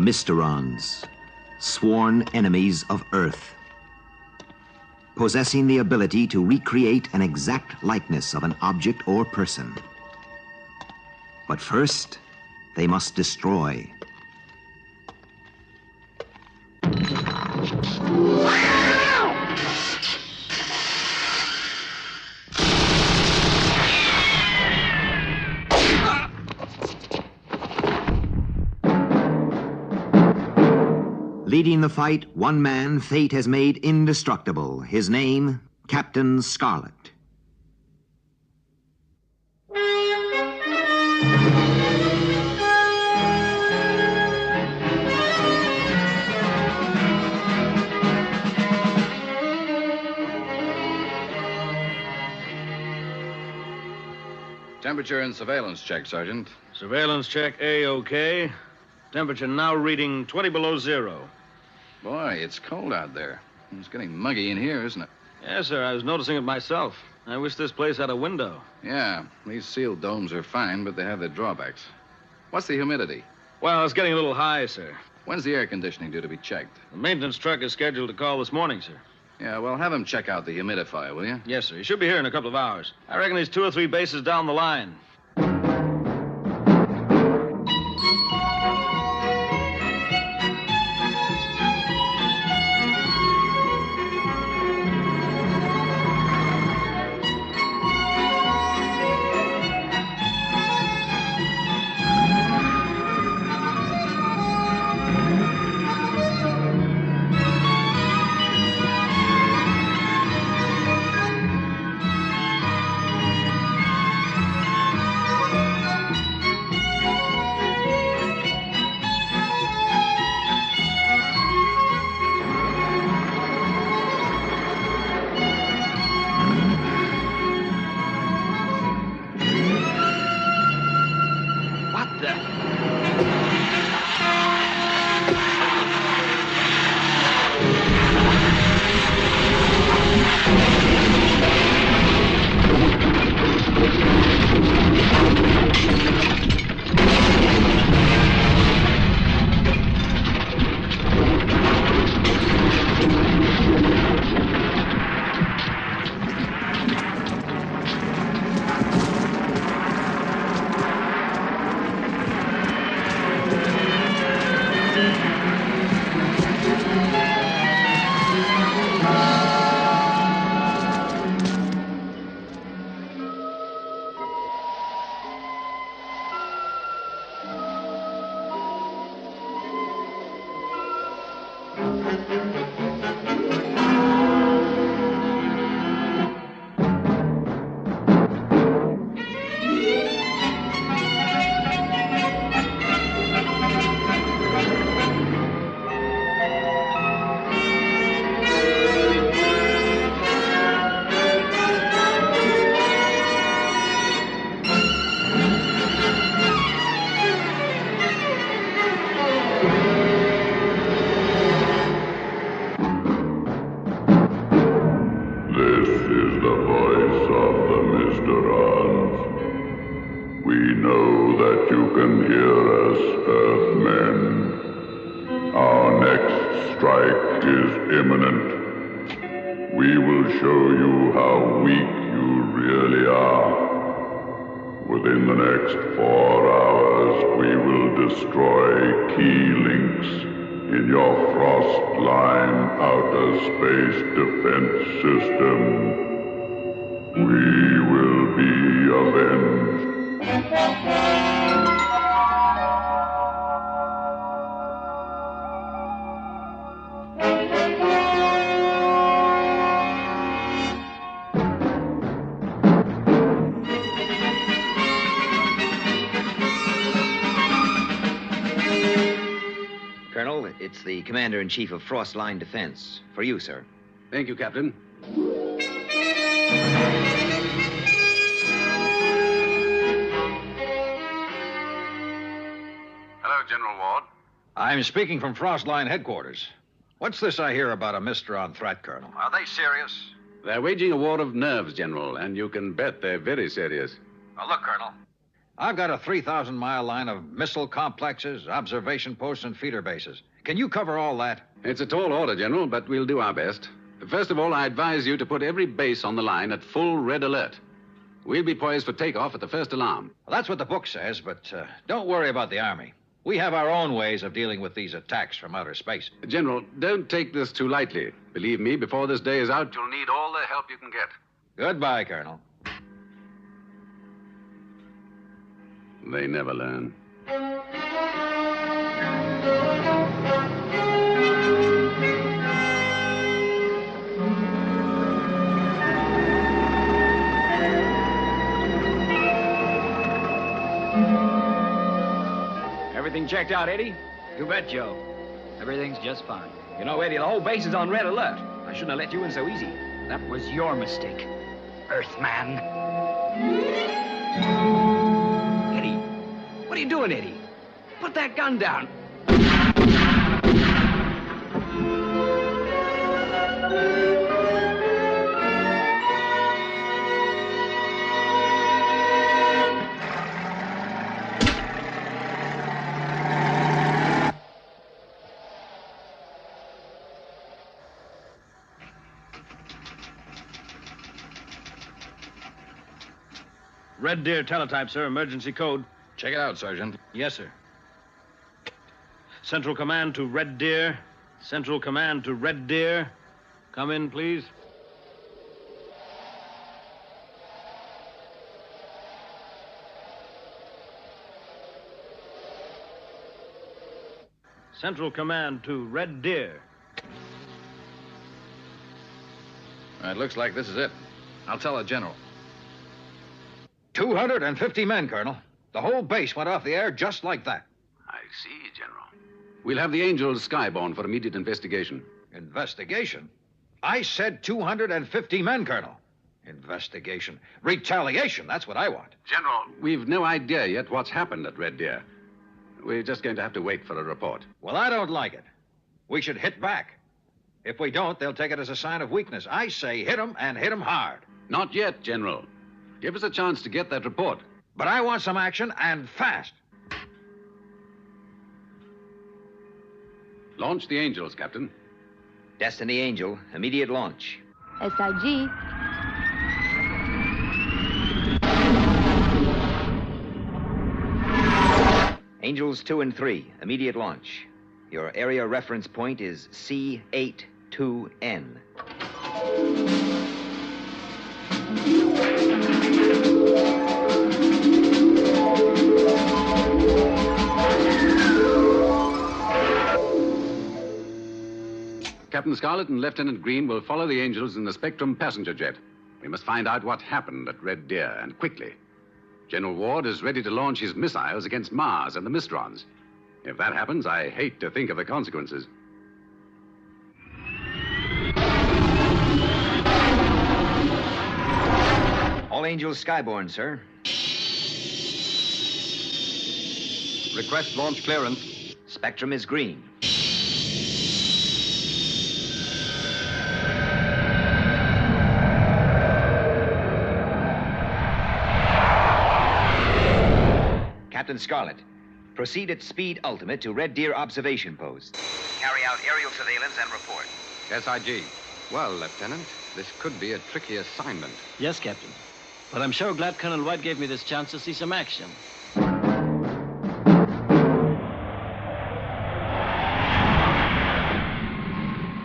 Mysterons, sworn enemies of Earth, possessing the ability to recreate an exact likeness of an object or person. But first, they must destroy. Leading the fight, one man fate has made indestructible. His name, Captain Scarlet. Temperature and surveillance check, Sergeant. Surveillance check A-OK. Temperature now reading 20 below zero. Boy, it's cold out there. It's getting muggy in here, isn't it? Yes, sir. I was noticing it myself. I wish this place had a window. Yeah, these sealed domes are fine, but they have their drawbacks. What's the humidity? Well, it's getting a little high, sir. When's the air conditioning due to be checked? The maintenance truck is scheduled to call this morning, sir. Yeah, well, have him check out the humidifier, will you? Yes, sir. He should be here in a couple of hours. I reckon he's 2 or 3 bases down the line. We will show you how weak you really are. Within the next 4 hours, we will destroy key links in your Frost Line outer space defense system. We will be avenged. Colonel, it's the Commander-in-Chief of Frost Line Defense. For you, sir. Thank you, Captain. Hello, General Ward. I'm speaking from Frost Line headquarters. What's this I hear about a Mysteron threat, Colonel? Are they serious? They're waging a war of nerves, General, and you can bet they're very serious. Well, look, Colonel. I've got a 3,000-mile line of missile complexes, observation posts, and feeder bases. Can you cover all that? It's a tall order, General, but we'll do our best. First of all, I advise you to put every base on the line at full red alert. We'll be poised for takeoff at the first alarm. Well, that's what the book says, but don't worry about the Army. We have our own ways of dealing with these attacks from outer space. General, don't take this too lightly. Believe me, before this day is out, you'll need all the help you can get. Goodbye, Colonel. They never learn. Everything checked out, Eddie? You bet, Joe. Everything's just fine. You know, Eddie, the whole base is on red alert. I shouldn't have let you in so easy. That was your mistake, Earthman. Eddie, what are you doing, Eddie? Put that gun down. Red Deer teletype, sir. Emergency code. Check it out, Sergeant. Yes, sir. Central Command to Red Deer. Central Command to Red Deer. Come in, please. Central Command to Red Deer. It looks like this is it. I'll tell the General. 250 men, Colonel. The whole base went off the air just like that. I see, General. We'll have the Angels skyborne for immediate investigation. Investigation? I said 250 men, Colonel. Investigation. Retaliation, that's what I want. General, We've no idea yet what's happened at Red Deer. We're just going to have to wait for a report. Well, I don't like it. We should hit back. If we don't, they'll take it as a sign of weakness. I say hit 'em and hit 'em hard. Not yet, General. Give us a chance to get that report. But I want some action, and fast. Launch the Angels, Captain. Destiny Angel, immediate launch. SIG. Angels 2 and 3, immediate launch. Your area reference point is C82N. Captain Scarlet and Lieutenant Green will follow the Angels in the Spectrum passenger jet. We must find out what happened at Red Deer, and quickly. General Ward is ready to launch his missiles against Mars and the Mysterons. If that happens, I hate to think of the consequences. All Angels skyborne, sir. Request launch clearance. Spectrum is green. Captain Scarlet, proceed at speed ultimate to Red Deer observation post. carry out aerial surveillance and report. SIG. Well, Lieutenant, this could be a tricky assignment. Yes, Captain. But I'm sure glad Colonel White gave me this chance to see some action.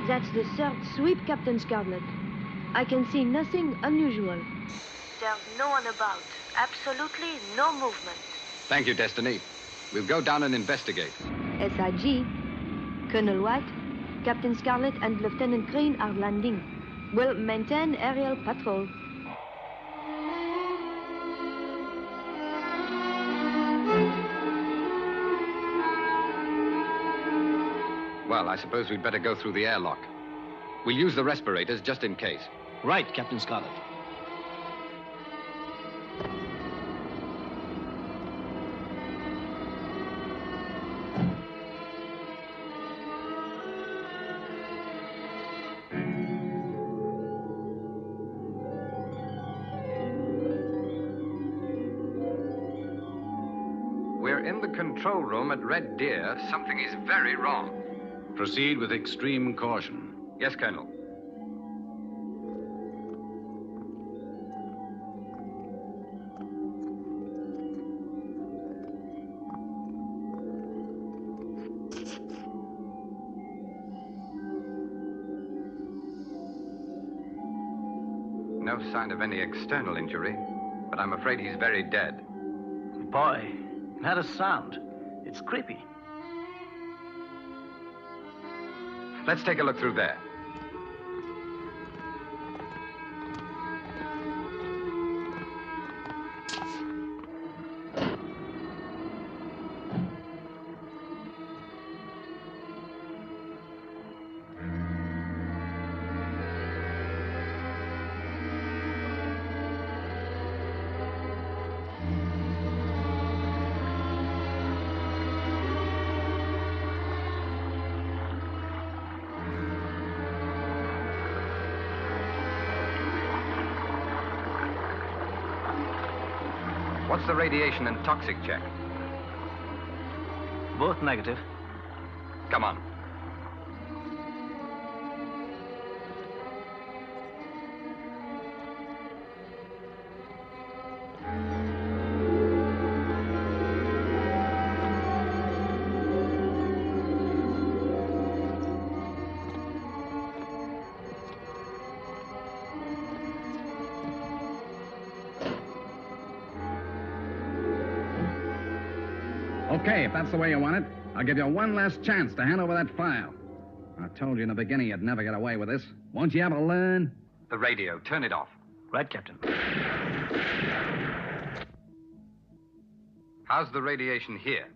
That's the third sweep, Captain Scarlet. I can see nothing unusual. There's no one about. Absolutely no movement. Thank you, Destiny. We'll go down and investigate. SIG. Colonel White, Captain Scarlet, and Lieutenant Green are landing. Will maintain aerial patrol. Well, I suppose we'd better go through the airlock. We'll use the respirators just in case. Right, Captain Scarlet. we're in the control room at Red Deer, something is very wrong. Proceed with extreme caution. Yes, Colonel. No sign of any external injury, but I'm afraid he's very dead. Boy, not a sound. It's creepy. Let's take a look through there. What's the radiation and toxic check? Both negative. Come on. Okay, if that's the way you want it, I'll give you one last chance to hand over that file. I told you in the beginning you'd never get away with this. Won't you ever learn? The radio, turn it off. Right, Captain. How's the radiation here?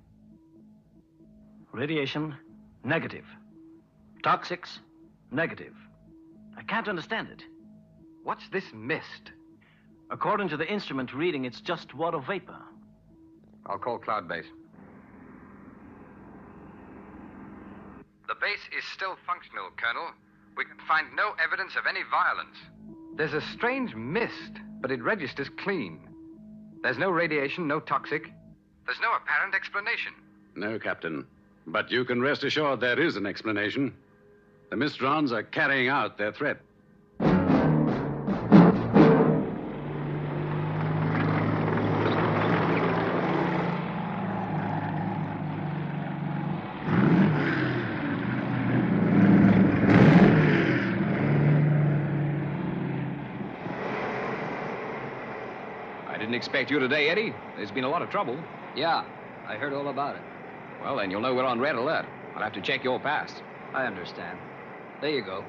Radiation, negative. Toxics, negative. I can't understand it. What's this mist? According to the instrument reading, it's just water vapor. I'll call Cloud Base. The base is still functional, Colonel. We can find no evidence of any violence. There's a strange mist, but it registers clean. There's no radiation, no toxic. There's no apparent explanation. No, Captain. But you can rest assured there is an explanation. The Mysterons are carrying out their threat. Didn't expect you today, Eddie. There's been a lot of trouble. Yeah, I heard all about it. Well, then you'll know we're on red alert. I'll have to check your past. I understand. There you go.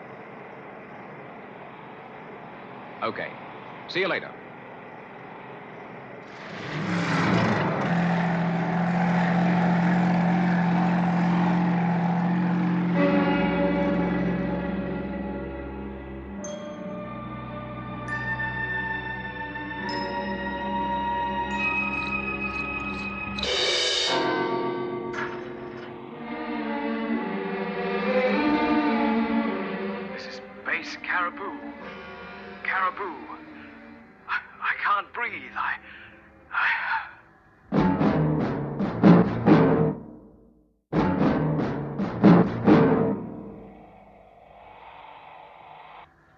Okay. See you later. I can't breathe.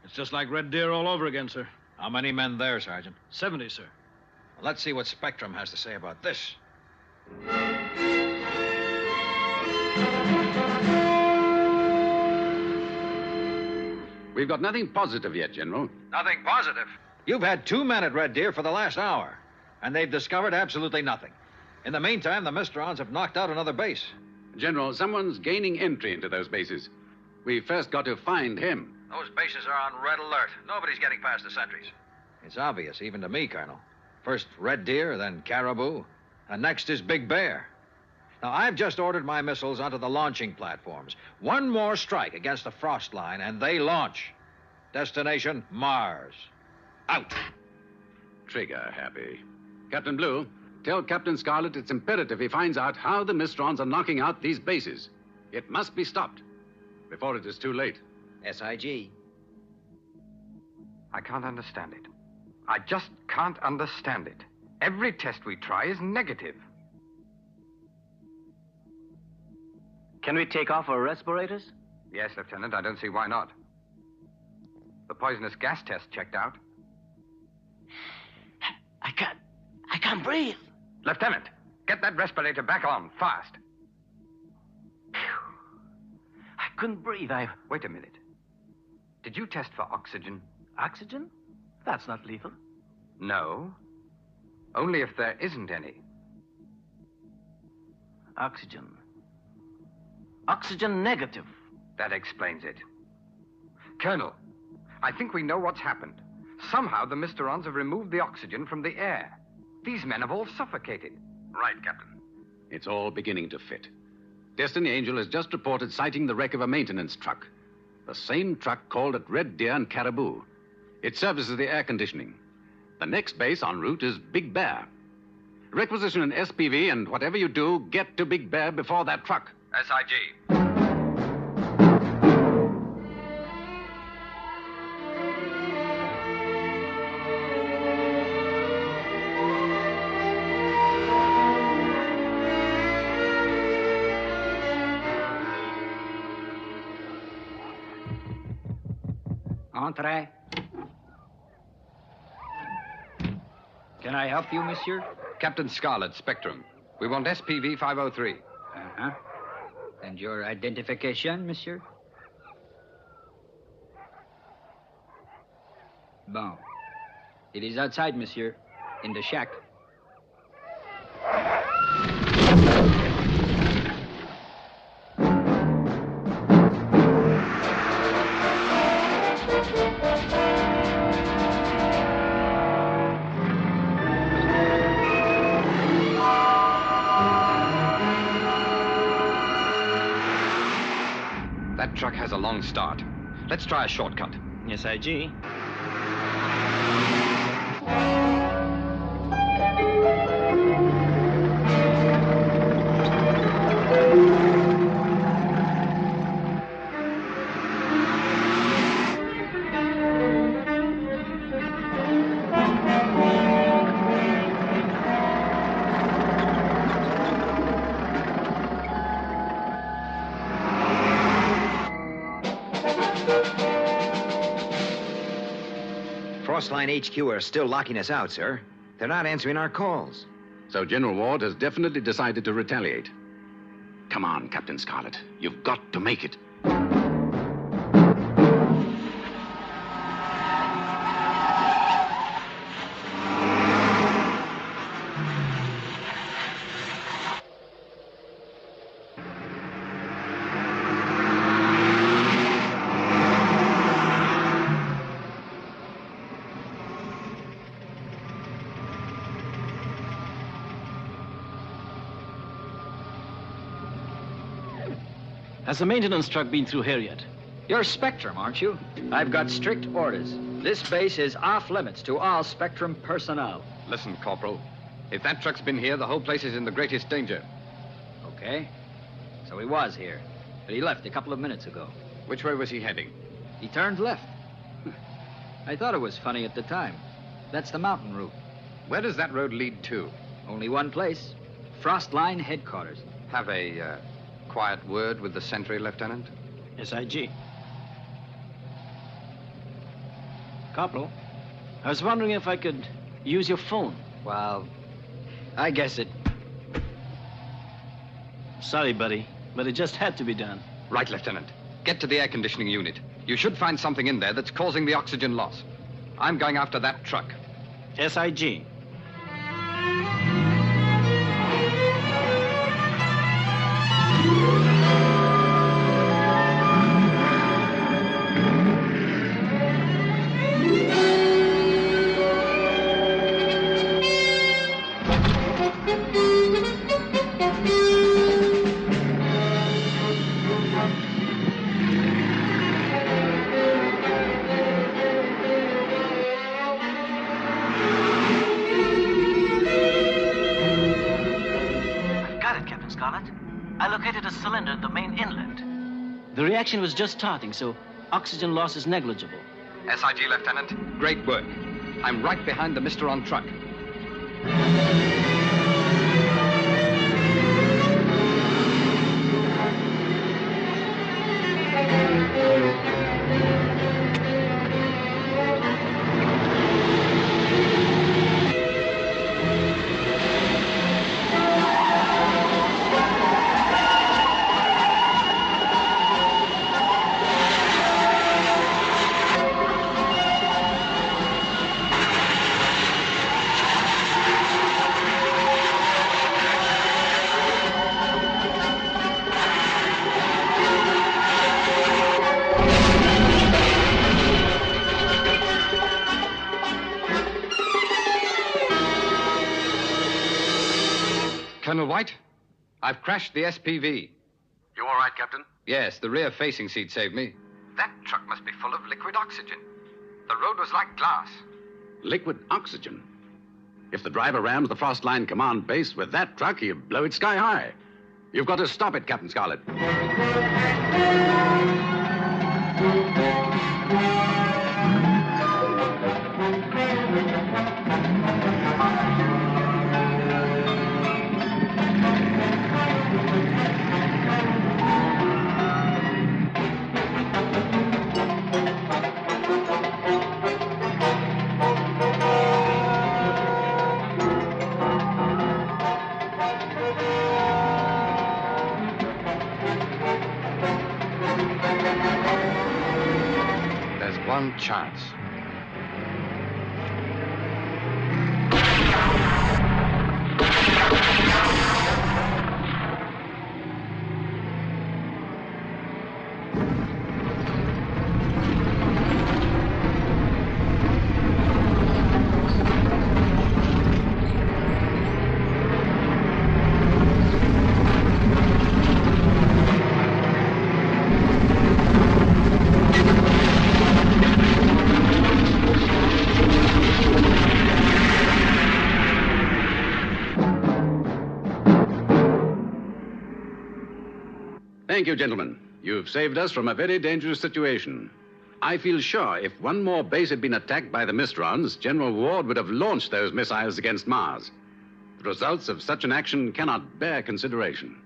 It's just like Red Deer all over again, sir. How many men there, Sergeant? 70, sir. Well, let's see what Spectrum has to say about this. We've got nothing positive yet, General. Nothing positive? You've had 2 men at Red Deer for the last hour, and they've discovered absolutely nothing. In the meantime, the Mysterons have knocked out another base. General, someone's gaining entry into those bases. We've first got to find him. Those bases are on red alert. Nobody's getting past the sentries. It's obvious, even to me, Colonel. First Red Deer, then Caribou, and next is Big Bear. Now, I've just ordered my missiles onto the launching platforms. One more strike against the frost line, and they launch. Destination, Mars. Out. Trigger happy. Captain Blue, tell Captain Scarlet it's imperative he finds out how the Mysterons are knocking out these bases. It must be stopped before it is too late. SIG. I can't understand it. I just can't understand it. Every test we try is negative. Can we take off our respirators? Yes, Lieutenant. I don't see why not. The poisonous gas test checked out. I can't breathe. Lieutenant, get that respirator back on, fast. I couldn't breathe. Wait a minute. Did you test for oxygen? Oxygen? That's not lethal. No. Only if there isn't any. Oxygen. Oxygen negative. That explains it. Colonel, I think we know what's happened. Somehow the Mysterons have removed the oxygen from the air. These men have all suffocated. Right, Captain. It's all beginning to fit. Destiny Angel has just reported sighting the wreck of a maintenance truck. The same truck called at Red Deer and Caribou. It services the air conditioning. The next base en route is Big Bear. Requisition an SPV, and whatever you do, get to Big Bear before that truck. SIG. Entrez. Can I help you, monsieur? Captain Scarlet, Spectrum. We want SPV 503. Uh-huh. And your identification, monsieur? Bon. It is outside, monsieur. In the shack. That truck has a long start. Let's try a shortcut. SIG. Frostline HQ are still locking us out, sir. They're not answering our calls. So General Ward has definitely decided to retaliate. Come on, Captain Scarlet. You've got to make it. Has the maintenance truck been through here yet? You're Spectrum, aren't you? I've got strict orders. This base is off limits to all Spectrum personnel. Listen, Corporal. If that truck's been here, the whole place is in the greatest danger. Okay. So he was here, but he left a couple of minutes ago. Which way was he heading? He turned left. I thought it was funny at the time. That's the mountain route. Where does that road lead to? Only one place. Frostline headquarters. Have a quiet word with the sentry, Lieutenant? SIG. Corporal, I was wondering if I could use your phone. Well, I guess it... Sorry, buddy, but it just had to be done. Right, Lieutenant. Get to the air conditioning unit. You should find something in there that's causing the oxygen loss. I'm going after that truck. SIG. I located a cylinder in the main inlet. The reaction was just starting, so oxygen loss is negligible. SIG, Lieutenant. Great work. I'm right behind the Mysteron truck. Colonel White, I've crashed the SPV. You all right, Captain? Yes, the rear facing seat saved me. That truck must be full of liquid oxygen. The road was like glass. Liquid oxygen? If the driver rams the Frost Line command base with that truck, he'll blow it sky high. You've got to stop it, Captain Scarlet. One chance. Thank you, gentlemen. You've saved us from a very dangerous situation. I feel sure if one more base had been attacked by the Mysterons, General Ward would have launched those missiles against Mars. The results of such an action cannot bear consideration.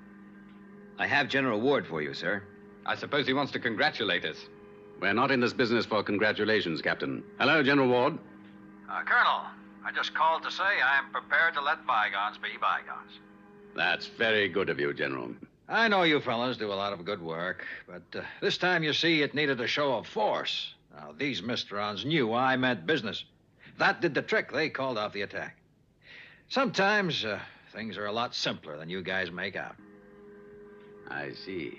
I have General Ward for you, sir. I suppose he wants to congratulate us. We're not in this business for congratulations, Captain. Hello, General Ward. Colonel, I just called to say I am prepared to let bygones be bygones. That's very good of you, General. I know you fellas do a lot of good work, but this time, you see, it needed a show of force. Now, these Mysterons knew I meant business. That did the trick. They called off the attack. Sometimes things are a lot simpler than you guys make out. I see.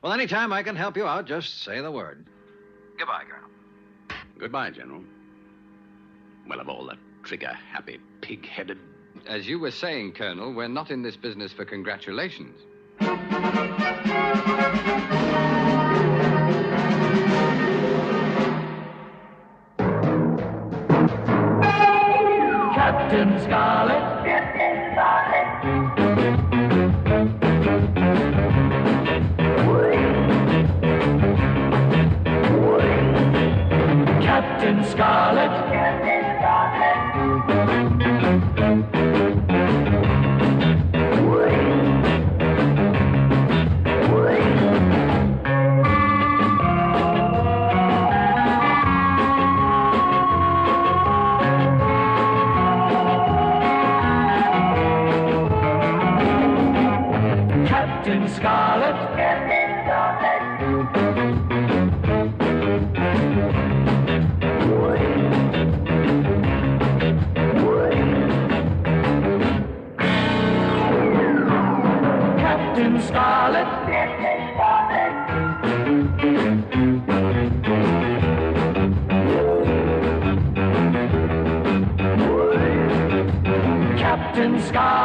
Well, anytime I can help you out, just say the word. Goodbye, Colonel. Goodbye, General. Well, of all the trigger-happy, pig-headed... As you were saying, Colonel, we're not in this business for congratulations. Captain Scarlet. Captain Scarlet. Captain Scarlet. Captain Scarlet. Captain Scarlet. Captain Scarlet.